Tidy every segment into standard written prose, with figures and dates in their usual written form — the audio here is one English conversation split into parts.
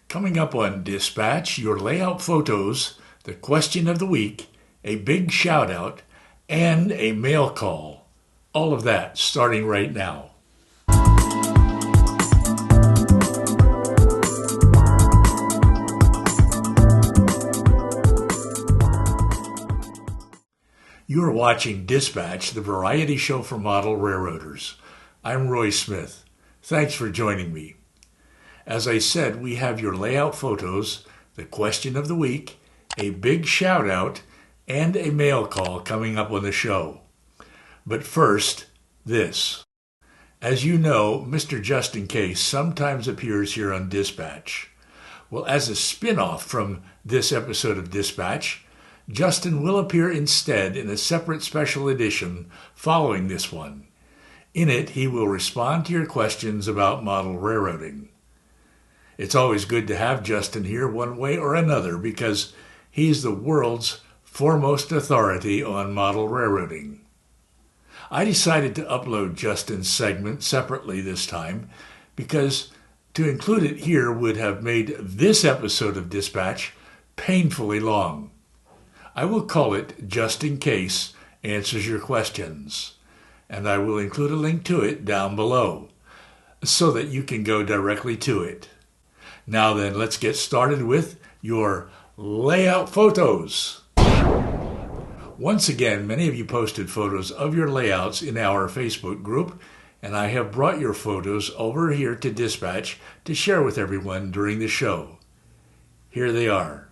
Coming up on Dispatch, your layout photos, the question of the week, a big shout out, and a mail call. All of that starting right now. You are watching Dispatch, the variety show for model railroaders. I'm Roy Smith. Thanks for joining me. As I said, we have your layout photos, the question of the week, a big shout out, and a mail call coming up on the show. But first, this. As you know, Mr. Just in Case sometimes appears here on Dispatch. Well, as a spin-off from this episode of Dispatch, Justin will appear instead in a separate special edition following this one. In it, he will respond to your questions about model railroading. It's always good to have Justin here one way or another because he's the world's foremost authority on model railroading. I decided to upload Justin's segment separately this time because to include it here would have made this episode of Dispatch painfully long. I will call it Just in Case Answers Your Questions, and I will include a link to it down below so that you can go directly to it. Now then, let's get started with your layout photos. Once again, many of you posted photos of your layouts in our Facebook group, and I have brought your photos over here to Dispatch to share with everyone during the show. Here they are.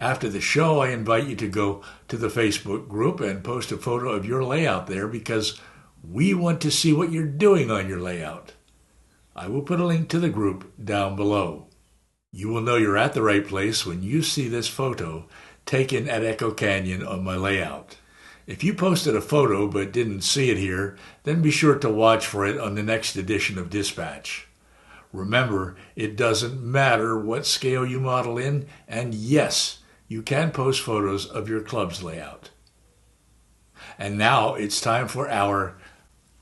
After the show, I invite you to go to the Facebook group and post a photo of your layout there because we want to see what you're doing on your layout. I will put a link to the group down below. You will know you're at the right place when you see this photo taken at Echo Canyon on my layout. If you posted a photo but didn't see it here, then be sure to watch for it on the next edition of Dispatch. Remember, it doesn't matter what scale you model in, and yes, you can post photos of your club's layout. And now it's time for our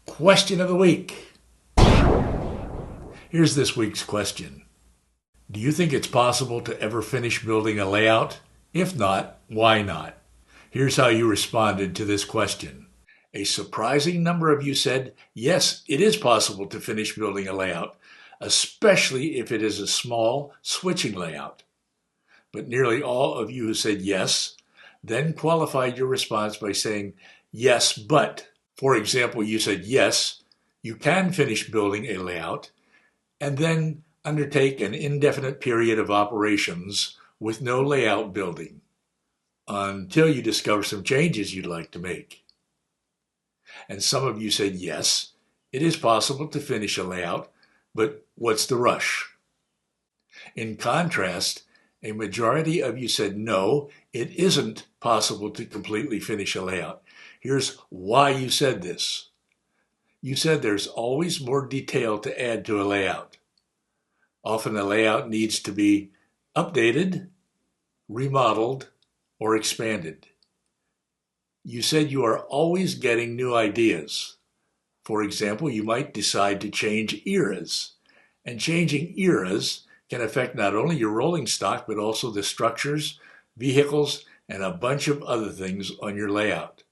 question of the week. Here's this week's question. Do you think it's possible to ever finish building a layout? If not, why not? Here's how you responded to this question. A surprising number of you said, yes, it is possible to finish building a layout, especially if it is a small switching layout. But nearly all of you who said yes then qualified your response by saying, yes, but. For example, you said, yes, you can finish building a layout and then undertake an indefinite period of operations with no layout building until you discover some changes you'd like to make. And some of you said, yes, it is possible to finish a layout, but what's the rush? In contrast, a majority of you said, no, it isn't possible to completely finish a layout. Here's why you said this. You said there's always more detail to add to a layout. Often a layout needs to be updated, remodeled, or expanded. You said you are always getting new ideas. For example, you might decide to change eras, and changing eras can affect not only your rolling stock, but also the structures, vehicles, and a bunch of other things on your layout.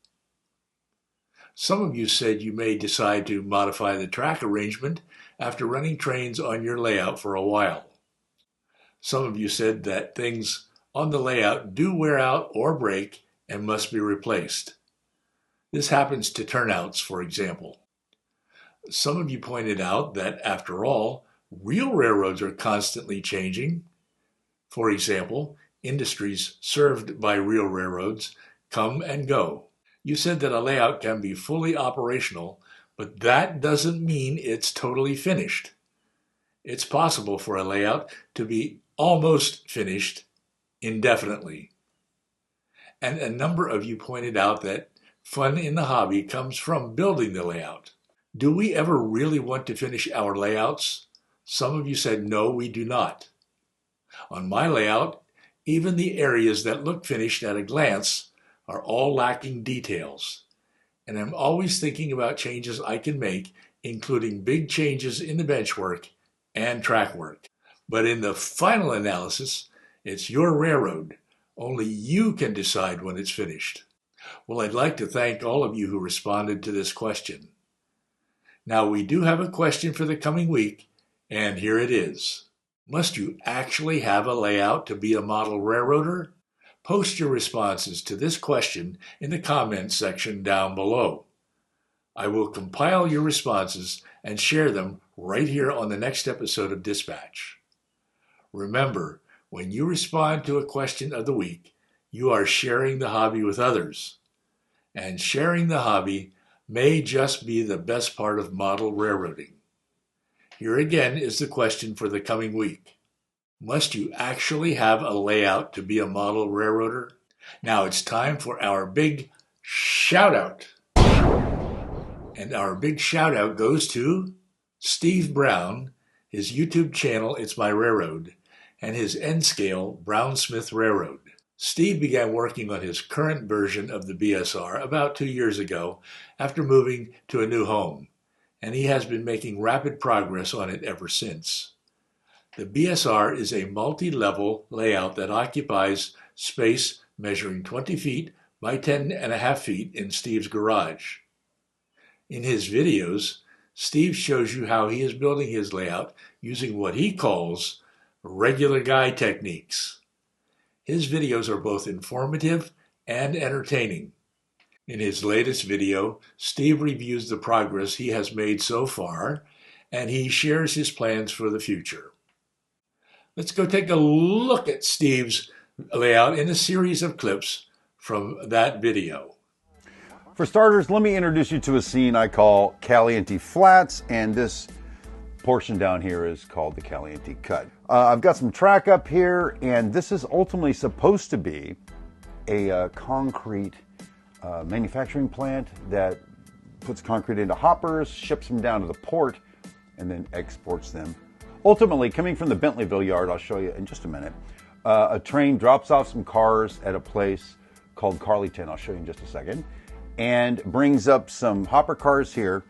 Some of you said you may decide to modify the track arrangement after running trains on your layout for a while. Some of you said that things on the layout do wear out or break and must be replaced. This happens to turnouts, for example. Some of you pointed out that, after all, real railroads are constantly changing. For example, industries served by real railroads come and go. You said that a layout can be fully operational, but that doesn't mean it's totally finished. It's possible for a layout to be almost finished indefinitely. And a number of you pointed out that fun in the hobby comes from building the layout. Do we ever really want to finish our layouts? Some of you said, no, we do not. On my layout, even the areas that look finished at a glance are all lacking details. And I'm always thinking about changes I can make, including big changes in the bench work and track work. But in the final analysis, it's your railroad. Only you can decide when it's finished. Well, I'd like to thank all of you who responded to this question. Now, we do have a question for the coming week, and here it is. Must you actually have a layout to be a model railroader? Post your responses to this question in the comments section down below. I will compile your responses and share them right here on the next episode of Dispatch. Remember, when you respond to a question of the week, you are sharing the hobby with others. And sharing the hobby may just be the best part of model railroading. Here again is the question for the coming week. Must you actually have a layout to be a model railroader? Now it's time for our big shout out. And our big shout out goes to Steve Brown, his YouTube channel, It's My Railroad, and his N-Scale Brown Smith Railroad. Steve began working on his current version of the BSR about 2 years ago after moving to a new home, and he has been making rapid progress on it ever since. The BSR is a multi-level layout that occupies space measuring 20 feet by 10.5 feet in Steve's garage. In his videos, Steve shows you how he is building his layout using what he calls regular guy techniques. His videos are both informative and entertaining. In his latest video, Steve reviews the progress he has made so far, and he shares his plans for the future. Let's go take a look at Steve's layout in a series of clips from that video. For starters, let me introduce you to a scene I call Caliente Flats, and this portion down here is called the Caliente Cut. I've got some track up here, and this is ultimately supposed to be a concrete manufacturing plant that puts concrete into hoppers, ships them down to the port, and then exports them. Ultimately, coming from the Bentleyville yard, I'll show you in just a minute, a train drops off some cars at a place called Carlyton, I'll show you in just a second, and brings up some hopper cars here,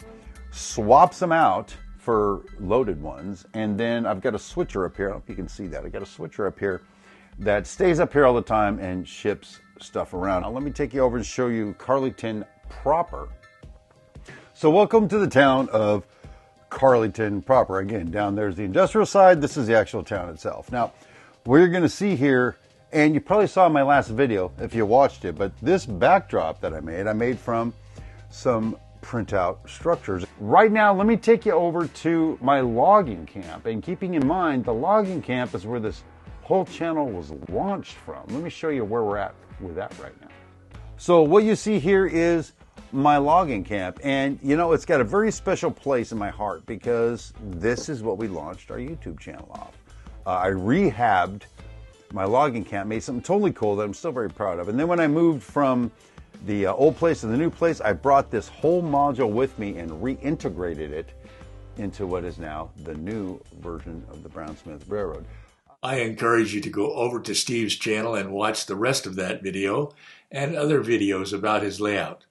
swaps them out for loaded ones, and then I've got a switcher up here. I don't know if you can see that. I've got a switcher up here that stays up here all the time and ships stuff around. Now let me take you over and show you Carlyton proper. So welcome to the town of Carlyton proper. Again, down there's the industrial side. This is the actual town itself. Now, what you're going to see here, and you probably saw in my last video if you watched it, but this backdrop that I made from some printout structures. Right now, let me take you over to my logging camp. And keeping in mind, the logging camp is where this whole channel was launched from. Let me show you where we're at with that right now. So what you see here is my logging camp, and you know, it's got a very special place in my heart because this is what we launched our YouTube channel off. I rehabbed my logging camp, made something totally cool that I'm still very proud of. And then when I moved from the old place to the new place, I brought this whole module with me and reintegrated it into what is now the new version of the Brown-Smith Railroad. I encourage you to go over to Steve's channel and watch the rest of that video and other videos about his layout.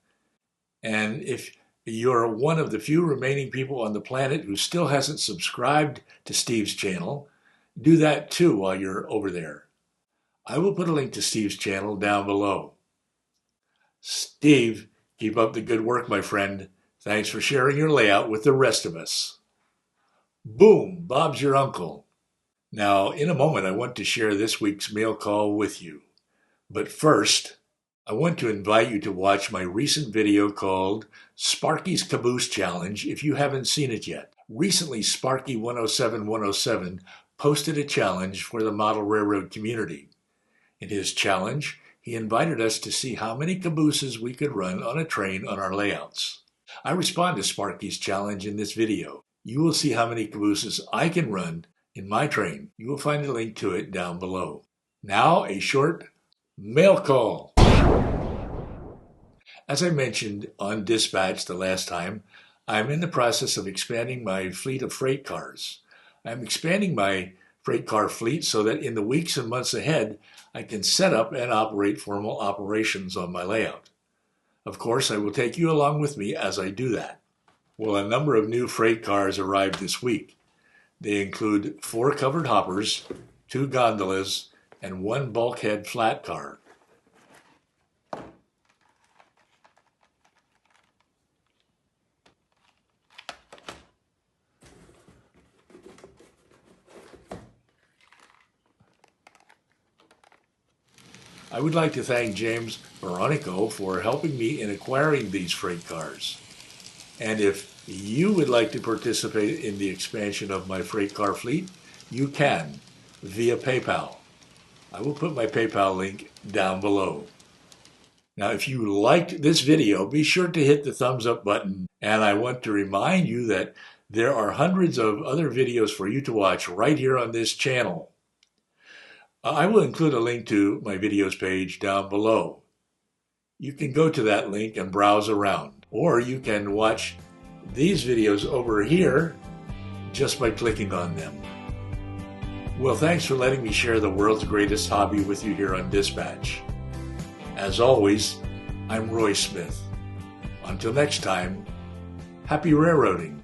And if you're one of the few remaining people on the planet who still hasn't subscribed to Steve's channel, do that too while you're over there. I will put a link to Steve's channel down below. Steve, keep up the good work, my friend. Thanks for sharing your layout with the rest of us. Boom, Bob's your uncle. Now, in a moment, I want to share this week's mail call with you. But first, I want to invite you to watch my recent video called Sparky's Caboose Challenge if you haven't seen it yet. Recently, Sparky 107 posted a challenge for the model railroad community. In his challenge, he invited us to see how many cabooses we could run on a train on our layouts. I respond to Sparky's challenge in this video. You will see how many cabooses I can run in my train. You will find a link to it down below. Now, a short mail call. As I mentioned on Dispatch the last time, I'm in the process of expanding my fleet of freight cars. I'm expanding my freight car fleet so that in the weeks and months ahead, I can set up and operate formal operations on my layout. Of course, I will take you along with me as I do that. Well, a number of new freight cars arrived this week. They include 4 covered hoppers, 2 gondolas, and 1 bulkhead flat car. I would like to thank James Veronico for helping me in acquiring these freight cars. And if you would like to participate in the expansion of my freight car fleet, you can via PayPal. I will put my PayPal link down below. Now, if you liked this video, be sure to hit the thumbs up button. And I want to remind you that there are hundreds of other videos for you to watch right here on this channel. I will include a link to my videos page down below. You can go to that link and browse around, or you can watch these videos over here just by clicking on them. Well, thanks for letting me share the world's greatest hobby with you here on Dispatch. As always, I'm Roy Smith. Until next time, happy railroading.